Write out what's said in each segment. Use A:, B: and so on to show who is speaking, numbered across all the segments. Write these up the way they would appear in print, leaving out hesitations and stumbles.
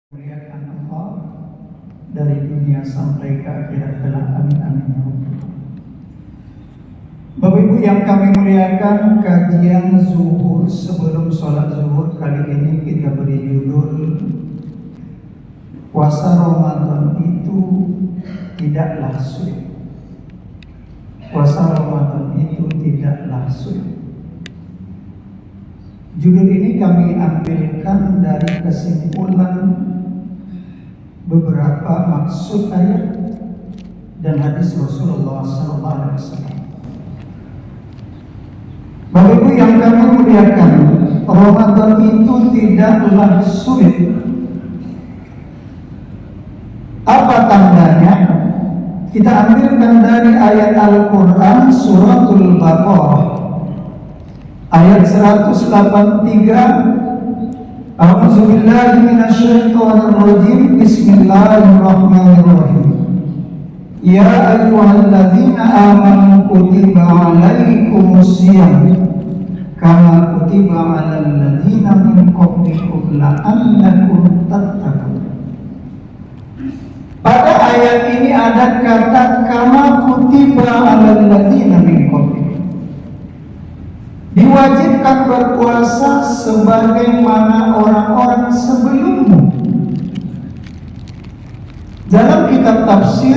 A: Muliakan Allah dari dunia sampai ke akhirat kelak. Amin amin ya rabbal. Bapak Ibu yang kami muliakan, kajian zuhur sebelum sholat zuhur kali ini kita beri judul puasa Ramadan itu tidaklah sulit. Puasa Ramadan itu tidaklah sulit. Judul ini kami ambilkan dari kesimpulan beberapa maksud ayat dan hadis Rasulullah SAW. Bapak Ibu yang kami muliakan, Ramadan itu tidaklah sulit. Apa tandanya? Kita ambilkan dari ayat Al-Quran Suratul Baqarah ayat 183. A'udzubillahi minasyaitonirrajim. Bismillahirrahmanirrahim. Ya ayyuhalladzina amanu kutiba 'alaikumusiyam kama kutiba 'alal ladzina min qablikum la'allakum tattaqun. Pada ayat ini ada kata kama kutiba 'alal ladzina min qablikum. Diwajibkan berpuasa sebagaimana orang-orang sebelummu. Dalam kitab tafsir,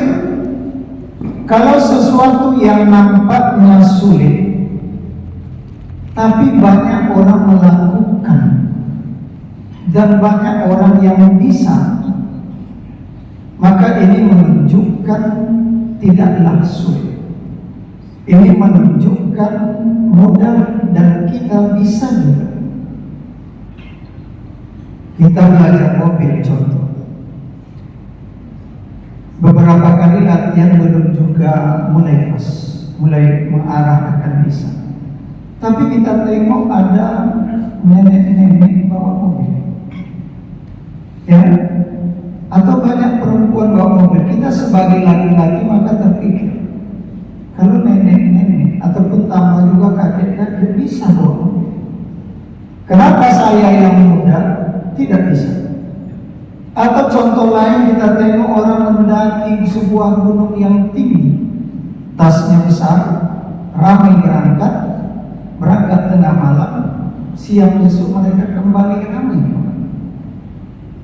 A: kalau sesuatu yang nampaknya sulit tapi banyak orang melakukan dan banyak orang yang bisa, maka ini menunjukkan tidaklah sulit. Ini menunjukkan mudah dan kita bisa juga. Kita belajar mobil contoh. Beberapa kali latihan belum juga mulai pas, mulai mengarah akan bisa. Tapi kita tengok ada nenek-nenek bawa mobil, ya, atau banyak perempuan bawa mobil. Kita sebagai laki-laki maka terpikir, kalau nenek-nenek ataupun tambah juga kakek-kakek bisa bawa mobil, kenapa saya yang muda tidak bisa? Atau contoh lain, kita tengok orang mendaki sebuah gunung yang tinggi, tasnya besar, ramai berangkat tengah malam, siang besok mereka kembali ramai.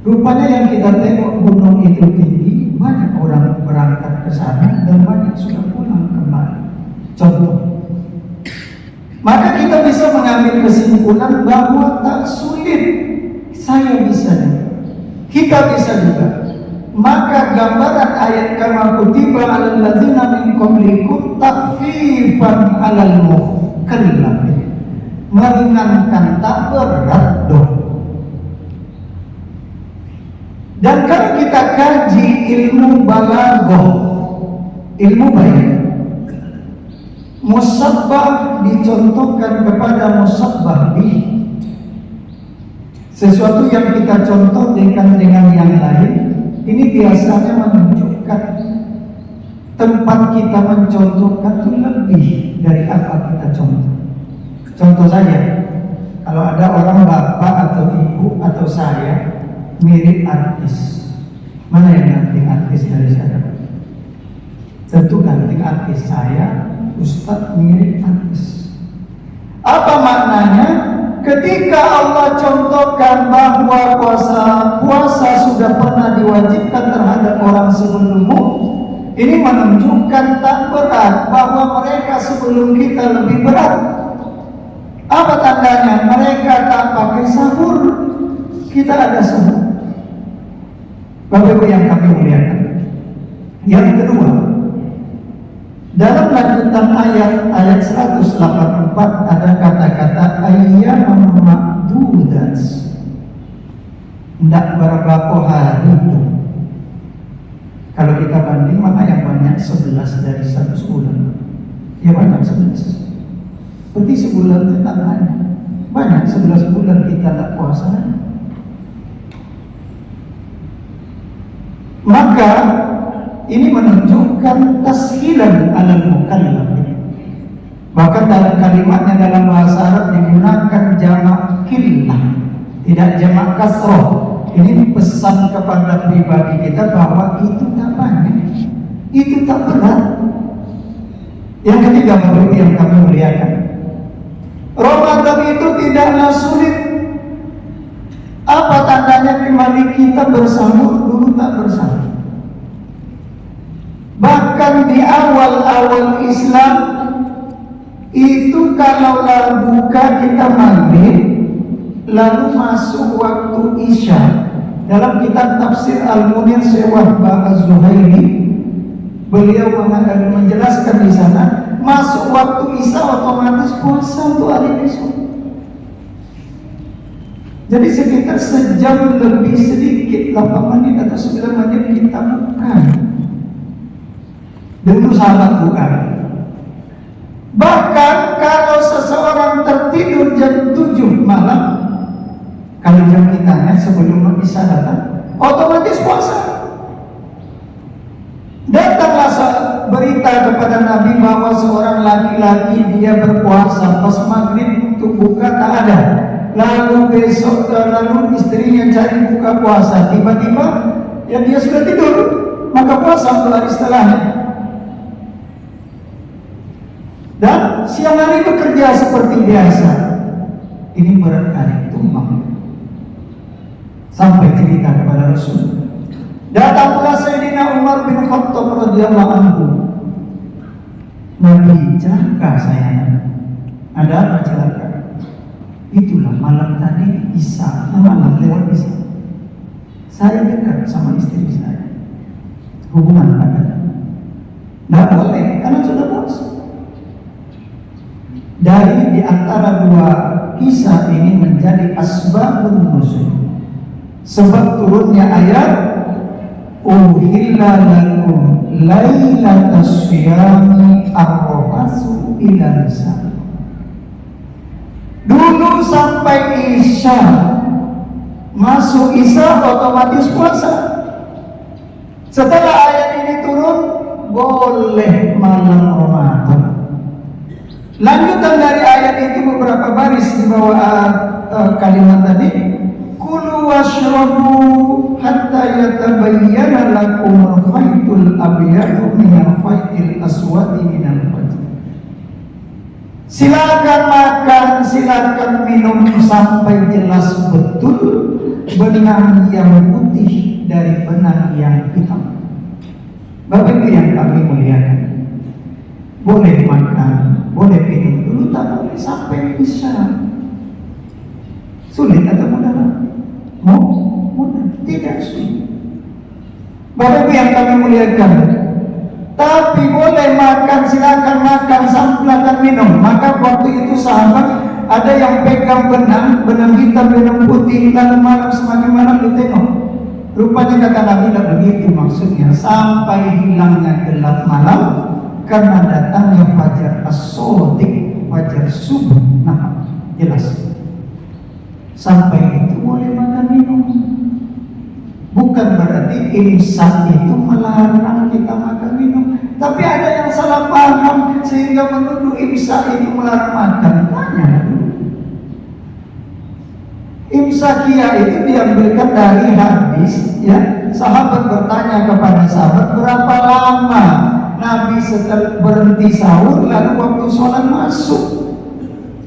A: Rupanya yang kita tengok gunung itu tinggi, banyak orang berangkat ke sana dan banyak sudah pulang kembali. Contoh. Maka kita bisa mengambil kesimpulan bahwa tak sulit. Saya bisa juga, kita bisa juga. Maka gambaran ayat kama kutiba 'alal ladzina min qablikum takhfifan 'alal mukallaf, meringankan, tak berat dong. Dan kalau kita kaji ilmu balaghah, ilmu bayar, musabbah dicontohkan kepada musabbah bih. Sesuatu yang kita contohkan dengan yang lain, ini biasanya menunjukkan tempat kita mencontohkan itu lebih dari apa kita contoh. Contoh saja, kalau ada orang bapak atau ibu atau saya mirip artis, mana yang ganting artis dari saya? Tentu ganting artis saya, Ustadz mirip artis. Apa maknanya? Ketika Allah contohkan bahwa puasa sudah pernah diwajibkan terhadap orang sebelummu, ini menunjukkan tak berat, bahwa mereka sebelum kita lebih berat. Apa tandanya? Mereka tak pakai sahur, kita ada sahur. Bapak Ibu yang kami muliakan. Yang kedua, dalam lanjutan ayat 184 ada kata-kata ayyaman ma'dudat. Tidak berapa hari itu. Kalau kita banding, mana yang banyak 11 dari 1 bulan? Ya banyak 11. Berarti sebulan itu tak banyak 11 bulan kita tak puasa. Maka ini menunjukkan tashilan 'alal mukallaf. Bahkan dalam kalimatnya dalam bahasa Arab digunakan jamak killah, tidak jamak kasroh. ini pesan kepada pribadi kita bahwa itu tak banyak, itu tak berat. Yang ketiga, Bapak yang kami muliakan, Ramadan itu tidaklah sulit. Apa tandanya kembali kita bersama, dulu tak bersama? Bahkan di awal-awal Islam itu kalaulah buka kita maghrib lalu masuk waktu Isya, dalam kitab tafsir Al-Munir Syekh Wahbah Az-Zuhaili beliau menjelaskan di sana, masuk waktu Isya otomatis puasa untuk hari besok. Jadi sekitar sejam lebih sedikit, 8 menit atau 9 menit kita buka. Dulu sahabat bukan. Bahkan kalau seseorang tertidur jam 7 malam, kalau jam kitanya sebelum Isya datang, otomatis puasa. Datanglah berita kepada Nabi bahwa seorang laki-laki dia berpuasa pas maghrib untuk buka tak ada. Lalu besok lalu istrinya cari buka puasa, tiba-tiba ya dia sudah tidur, maka puasa untuk hari setelahnya. Dan siang hari bekerja seperti biasa. Ini berkali tumbang. Sampai cerita kepada Rasul. Datang pula Sayyidina Umar bin Khattab radhiyallahu anhu. Nabi, celaka saya. Ada apa celaka? Itulah malam tadi Isya, malam lewat Isya. Saya dekat sama istri saya. Hubungan ada. Tidak boleh, karena sudah puasa. Dari di antara dua kisah ini menjadi asbabun nuzul, sebab turunnya ayat uhilla lakum lailatas syiyami arrafasu ila nisa. Dulu sampai Isya, masuk Isya otomatis puasa. Setelah ayat ini turun, boleh malam Ramadan. Lanjutan dari ayat itu beberapa baris di bawah kalimat tadi, kulu washrabu hatta yatabayyana lakum al-khaytul abyadu minal khaytil aswadi minal fajr. Silakan makan, silakan minum sampai jelas betul benang yang putih dari benang yang hitam. Bapak Ibu yang kami muliakan, boleh makan, boleh minum dulu, tak boleh sampai Isya. Sulit atau mudah? Mudah, tidak sulit. Bapak Ibu yang kami muliakan, tapi boleh makan, silakan makan, silakan minum. Maka waktu itu sahabat ada yang pegang benang hitam, benang putih, lalu malam semakin malam ditengok. Rupanya kata Nabi tidak begitu maksudnya, sampai hilangnya gelap malam karena datangnya fajar as-shadiq, fajar subuh. Nah, jelas. Sampai itu boleh makan minum. Bukan berarti imsak itu melarang kita makan minum. Tapi ada yang salah paham sehingga menuduh imsak itu melarang makan. Tanya dulu. Imsakiyah itu diambilkan dari hadis, ya. Sahabat bertanya kepada sahabat, berapa lama Nabi setelah berhenti sahur lalu waktu sholat masuk,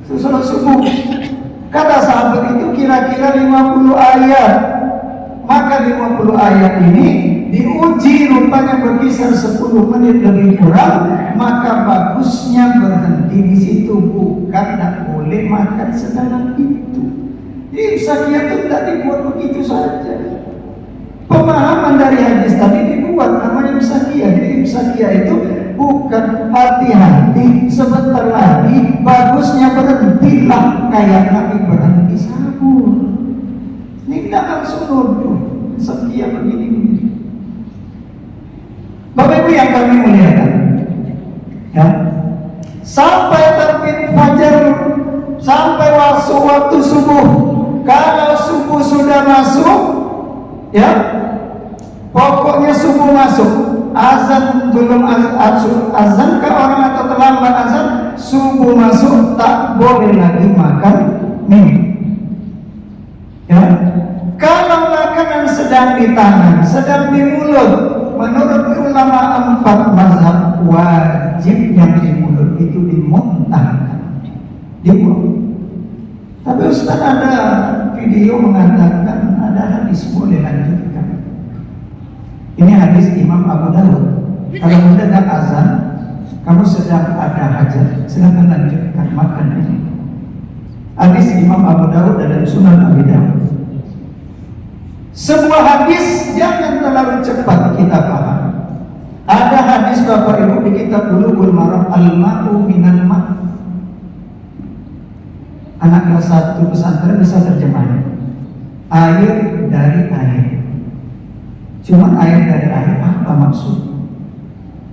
A: sholat subuh. Kata sahabat itu kira-kira 50 ayat. Maka 50 ayat ini diuji rupanya berkisar 10 menit lebih kurang. Maka bagusnya berhenti di situ, bukan tak boleh makan setelah itu. Imsakiyah itu tidak dibuat begitu saja. Pemahaman dari hadis tadi dibuat namanya imsakiyah. Jadi imsakiyah itu bukan hati-hati sebentar lagi, bagusnya berhentilah kayak Nabi berhenti sahur. Ini tidak langsung nuduh sekian begini. Bapak Ibu yang kami muliakan, ya, sampai terbit fajar, sampai waktu subuh. Kalau subuh sudah masuk, ya, pokoknya subuh masuk. Azan belum azan ke orang atau terlambat azan, subuh masuk, tak boleh lagi makan minum. Ya, kalau sedang di tangan, sedang di mulut. Menurut ulama 4 mazhab, wajib yang di mulut itu dimuntahkan, dibuang. Tapi Ustaz, ada video mengatakan ada hadis boleh lanjutkan. Ini hadis Imam Abu Dawud. Kalau mendengar azan, kamu sedang ada hajat, silakan lanjutkan makan ini. Hadis Imam Abu Dawud dalam Sunan Abi Dawud. Sebuah hadis jangan terlalu cepat kita paham. Ada hadis Bapak Ibu di kitab Bulughul Maram, al-ma'u minal ma'. Anak kelas 1 pesantren bisa terjemahnya. Air dari air. Cuma air dari air apa maksud?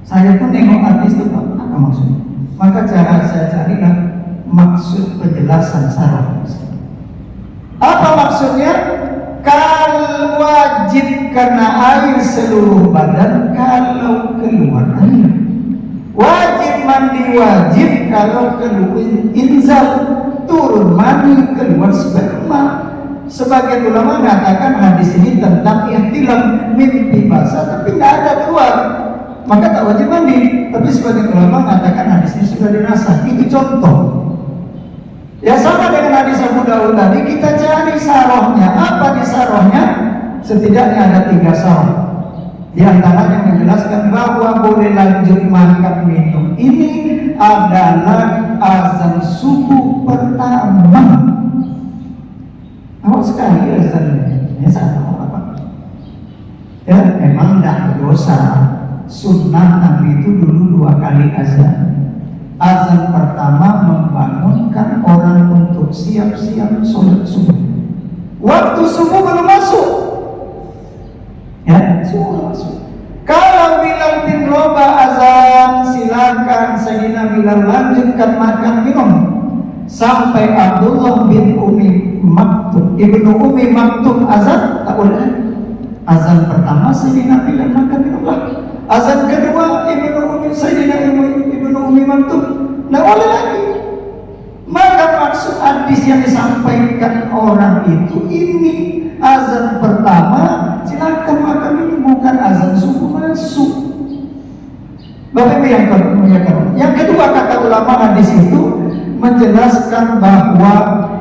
A: Saya pun nengok hadis itu apa maksudnya. Maka cara saya carilah maksud penjelasan sarah. Apa maksudnya? Kalau wajib karena air seluruh badan kalau keluar air. Wajib mandi wajib kalau keluar inzal, turun mani, keluar sperma. Sebagian ulama mengatakan hadis ini tentang ihtilam, mimpi basah tapi nggak ada keluar, maka tak wajib mandi. Tapi sebagian ulama mengatakan hadis ini sudah dirasa. Itu contoh. Ya sama dengan hadis Abu Dawud tadi, kita cari sarahnya. Apa di sarahnya? Setidaknya ada 3 sarah. Di antaranya menjelaskan bahwa boleh lanjut makan minum ini adalah azan subuh pertama. Awal sekali azannya. Ya sama apa? Ya memang tidak berdosa. Sunnah Nabi itu dulu 2 kali azan. Azan pertama membangunkan orang untuk siap-siap sholat subuh. Waktu subuh belum masuk. Ya, subuh belum masuk. Kalau Bilal bin Rabah azan, silakan Sayyidina Bilal lanjutkan makan minum sampai Abdullah bin Umi Maktum, Ibnu Umi Maktum azan, tak boleh. Azan pertama Sayyidina Bilal makan minum lagi. Azan kedua Sayyidina Ibnu Umi Maktum, tidak boleh lagi. Maka maksud hadis yang disampaikan orang itu ini azan pertama silakan makan ini, bukan azan subuh masuk. Bapak Ibu yang kemuliakan. Yang kedua, kata ulama hadis itu menjelaskan bahwa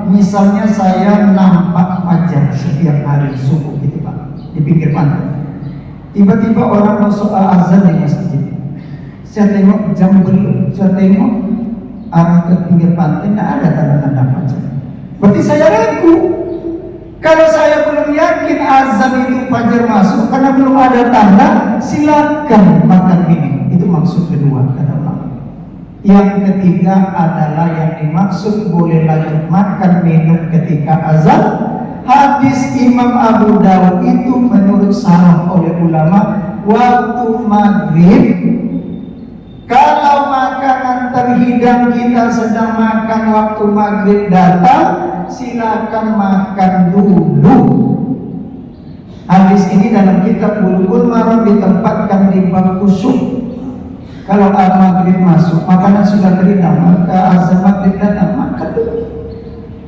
A: misalnya saya nampak fajar setiap hari subuh gitu Pak, di pinggir pantai. Tiba-tiba orang masuk azan di masjid. Saya tengok jam belum, saya tengok arah ke pinggir pantai, tidak ada tanda-tanda fajar. Berarti saya ragu. Kalau saya belum yakin azan itu fajar masuk karena belum ada tanda, silakan makan minum. Itu maksud kedua, kata ulama. Yang ketiga adalah yang dimaksud boleh lanjut makan minum ketika azan. Hadis Imam Abu Dawud itu menurut sarah oleh ulama waktu maghrib. Kalau makanan terhidang kita sedang makan waktu maghrib datang, silakan makan dulu. Hadis ini dalam kitab Bulughul Maram ditempatkan di bab khusyuk. Kalau maghrib masuk, makanan sudah terhidang, maka azan maghrib datang, makan dulu.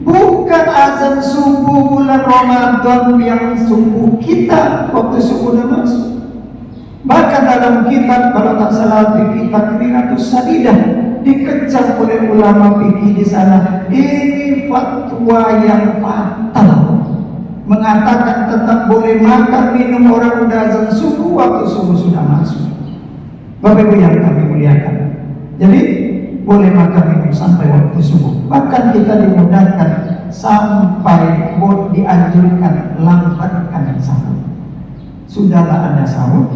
A: Bukan azan subuh bulan Ramadan yang subuh kita waktu subuh sudah masuk. Bahkan dalam kitab, kalau tak salah fikih Takriratus Sadidah, dikecam oleh ulama fikih di sana. Ini fatwa yang fatal, mengatakan tetap boleh makan minum orang udah azan subuh waktu subuh sudah masuk. Bapak Ibu yang kami muliakan, jadi boleh makan minum sampai waktu subuh. Bahkan kita dimudahkan sampai dianjurkan lambatkan sahur. Sudahlah ada sahur,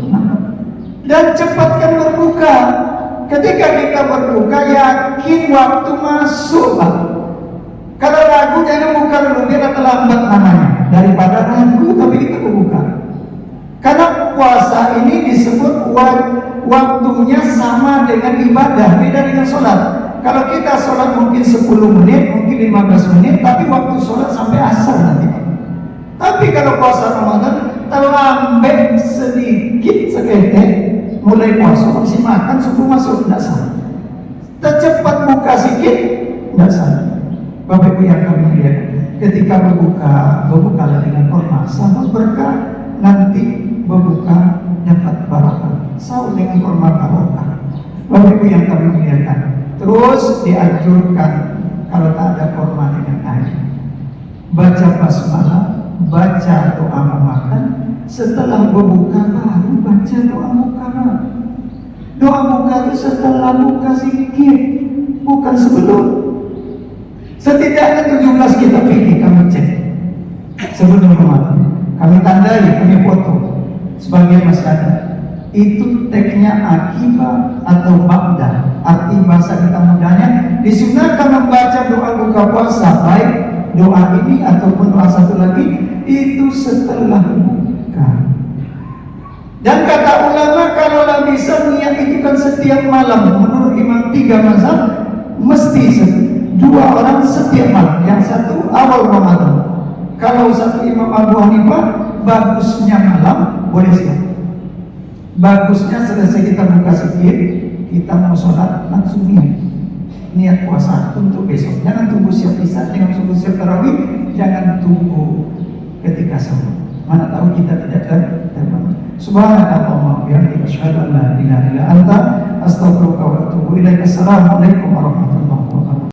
A: dan cepatkan berbuka. Ketika kita berbuka, yakin waktu masuk, Pak. Kalau ragu jangan buka dulu, biar terlambat namanya. Daripada ragu tapi kita berbuka. Karena puasa ini disebut waktunya sama dengan ibadah, beda dengan sholat. Kalau kita sholat mungkin 10 menit, mungkin 15 menit, tapi waktu sholat sampai asar nanti. Tapi kalau puasa Ramadan terlambat sedikit seketek, mulai puasa masih makan subuh masuk, tidak salah. Tercepat buka sedikit, tidak salah. Bapak Ibu yang kami lihat, ketika berbukalah dengan hormat sama berkah, nanti berbuka dapat barokah. Sahur dengan kurma barokah. Bapak Ibu yang kami muliakan, terus dianjurkan kalau tak ada kurma dengan air, baca basmalah, baca doa makan. Setelah berbuka baru baca doa mukana. Doa muka itu setelah buka sedikit, bukan sebelum. Setidaknya 17 kita pilih, kami cek sebelum Ramadan. Kami tandai, kami foto. Sebagian masih ada. Itu teksnya akibah atau ba'da. Arti bahasa kita mudahnya, disunahkan membaca doa buka puasa, baik doa ini ataupun doa satu lagi, itu setelah buka. Dan kata ulama, kalau bisa niat itu kan setiap malam. Menurut Imam 3 mazhab, mesti 2 orang setiap malam. Yang satu awal Ramadan. Kalau satu Imam Abu Hanifah, bagusnya malam, boleh siap. Bagusnya selesai kita buka sedikit, kita mau sholat langsung niat puasa untuk besok. Jangan tunggu siap isya, jangan tunggu siap tarawih, jangan tunggu ketika sahur. Mana tahu kita tidak terbangun. Subhanakallahumma wa bihamdika asyhadu an la ilaha illa anta astaghfiruka wa atubu ilaik. Assalamualaikum warahmatullahi wabarakatuh.